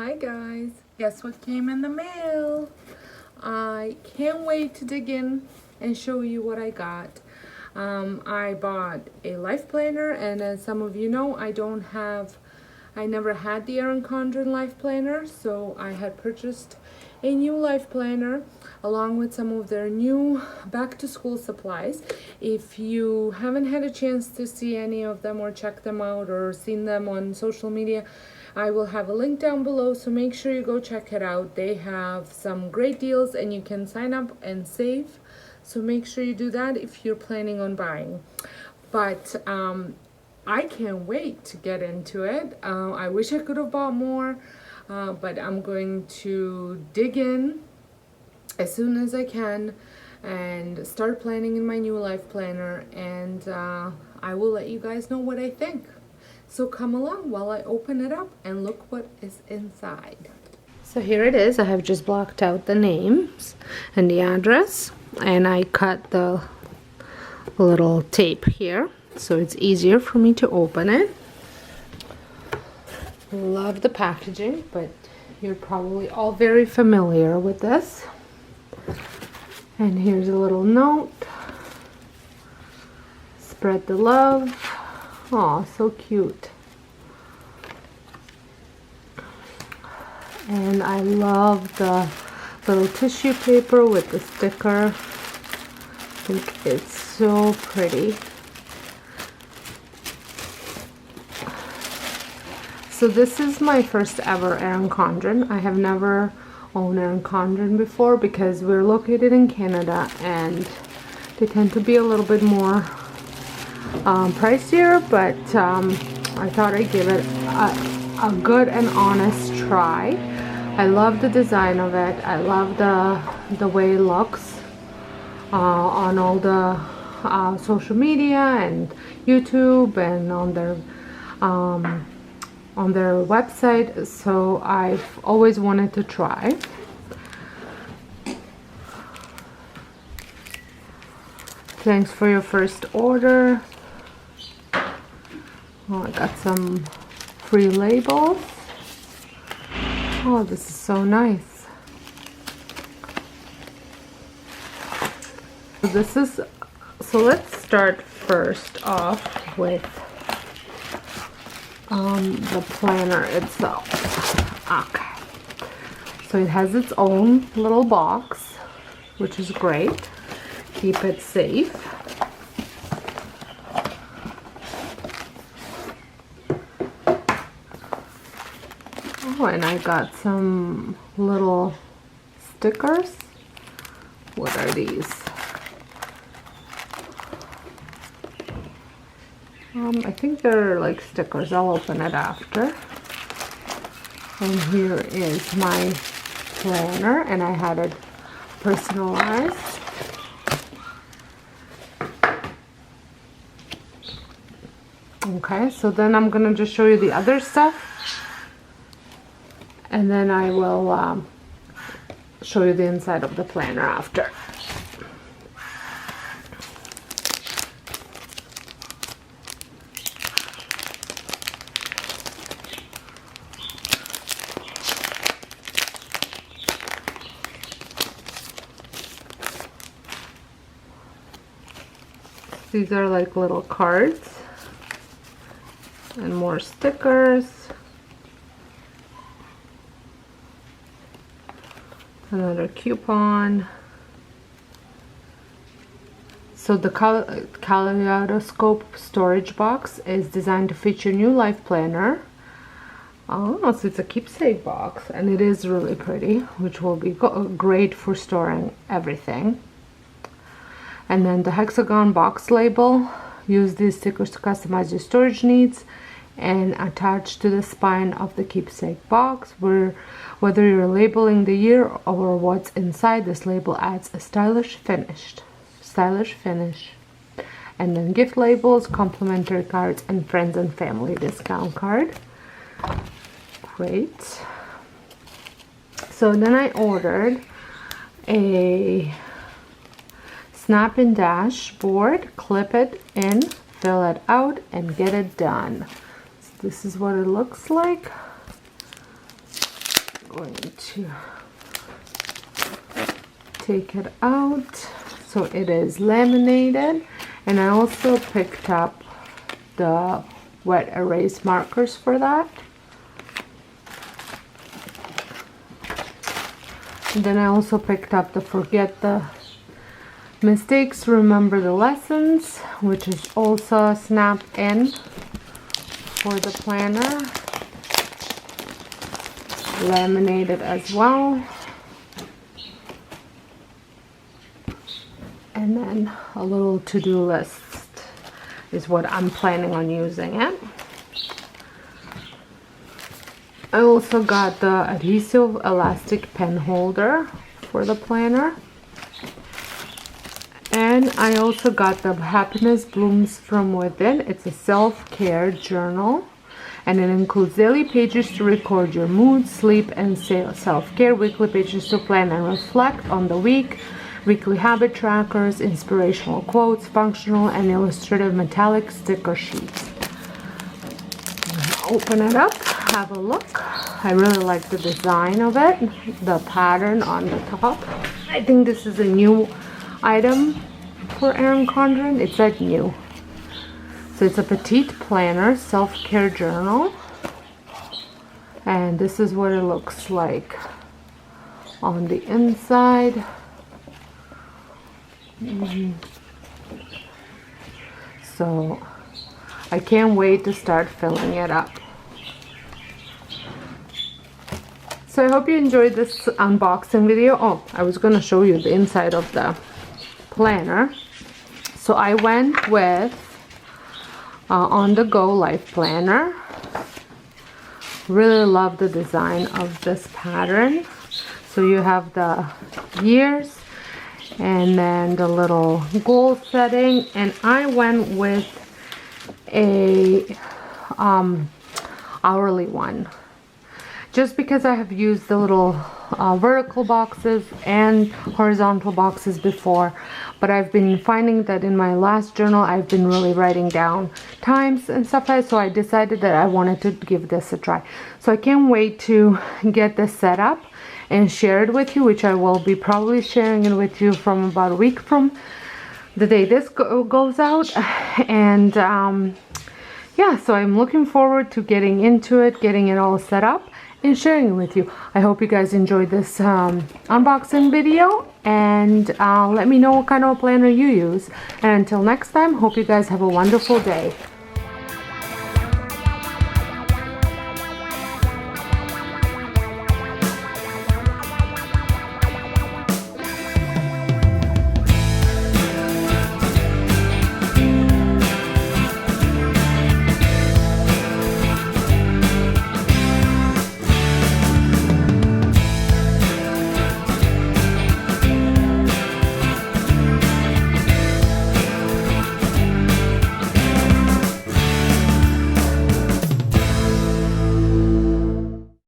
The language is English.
Hi guys, guess what came in the mail? I can't wait to dig in and show you what I got. I bought a life planner, and as some of you know, I never had the Erin Condren life planner, so I had purchased a new life planner along with some of their new back to school supplies. If you haven't had a chance to see any of them or check them out or seen them on social media, I will have a link down below, so make sure you go check it out. They have some great deals and you can sign up and save, so make sure you do that if you're planning on buying. But I can't wait to get into it. I wish I could have bought more, but I'm going to dig in as soon as I can and start planning in my new life planner, and I will let you guys know what I think. So come along while I open it up and look what is inside. So here it is. I have just blocked out the names and the address, and I cut the little tape here so it's easier for me to open it. Love the packaging, but you're probably all very familiar with this. And here's a little note. Spread the love. Oh, so cute. And I love the little tissue paper with the sticker. I think it's so pretty. So this is my first ever Erin Condren. I have never owned Erin Condren before because we're located in Canada and they tend to be a little bit more pricier, but I thought I'd give it a good and honest try. I love the design of it. I love the way it looks on all the social media and YouTube and on their website, so I've always wanted to try. Thanks for your first order. Oh, I got some free labels. Oh, this is so nice. So let's start first off with the planner itself. Okay. So it has its own little box, which is great. Keep it safe. Oh, and I got some little stickers. What are these? I think they're like stickers. I'll open it after. And here is my planner, and I had it personalized. Okay, so then I'm gonna just show you the other stuff, and then I will show you the inside of the planner after. These are like little cards and more stickers. Another coupon. So the kaleidoscope storage box is designed to feature new life planner. Oh, so it's a keepsake box, and it is really pretty, which will be great for storing everything. And then the hexagon box label. Use these stickers to customize your storage needs and attach to the spine of the keepsake box. Whether you're labeling the year or what's inside, this label adds a stylish finish. And then gift labels, complimentary cards, and friends and family discount card. Great. So then I ordered a snap-in dashboard. Clip it in, fill it out, and get it done. So this is what it looks like. going to take it out. So it is laminated, and I also picked up the wet erase markers for that. And then I also picked up the Forget the Mistakes, Remember the Lessons, which is also a snap in for the planner. Laminated as well. And then a little to-do list is what I'm planning on using it. I also got the adhesive elastic pen holder for the planner. And I also got the Happiness Blooms from Within. It's a self-care journal. And it includes daily pages to record your mood, sleep, and self-care, weekly pages to plan and reflect on the week, weekly habit trackers, inspirational quotes, functional and illustrative metallic sticker sheets. Open it up, have a look. I really like the design of it, the pattern on the top. I think this is a new item for Erin Condren. It's like new. So it's a petite planner, self-care journal. And this is what it looks like on the inside. So I can't wait to start filling it up. So I hope you enjoyed this unboxing video. Oh, I was going to show you the inside of the planner. So I went with On the Go Life Planner. Really love the design of this pattern. So you have the years and then the little goal setting, and I went with a hourly one just because I have used the little vertical boxes and horizontal boxes before, but I've been finding that in my last journal I've been really writing down times and stuff like that, so I decided that I wanted to give this a try. So I can't wait to get this set up and share it with you, which I will be probably sharing it with you from about a week from the day this goes out. And yeah, so I'm looking forward to getting into it, getting it all set up and sharing it with you. I hope you guys enjoyed this unboxing video, and let me know what kind of planner you use. And until next time, hope you guys have a wonderful day.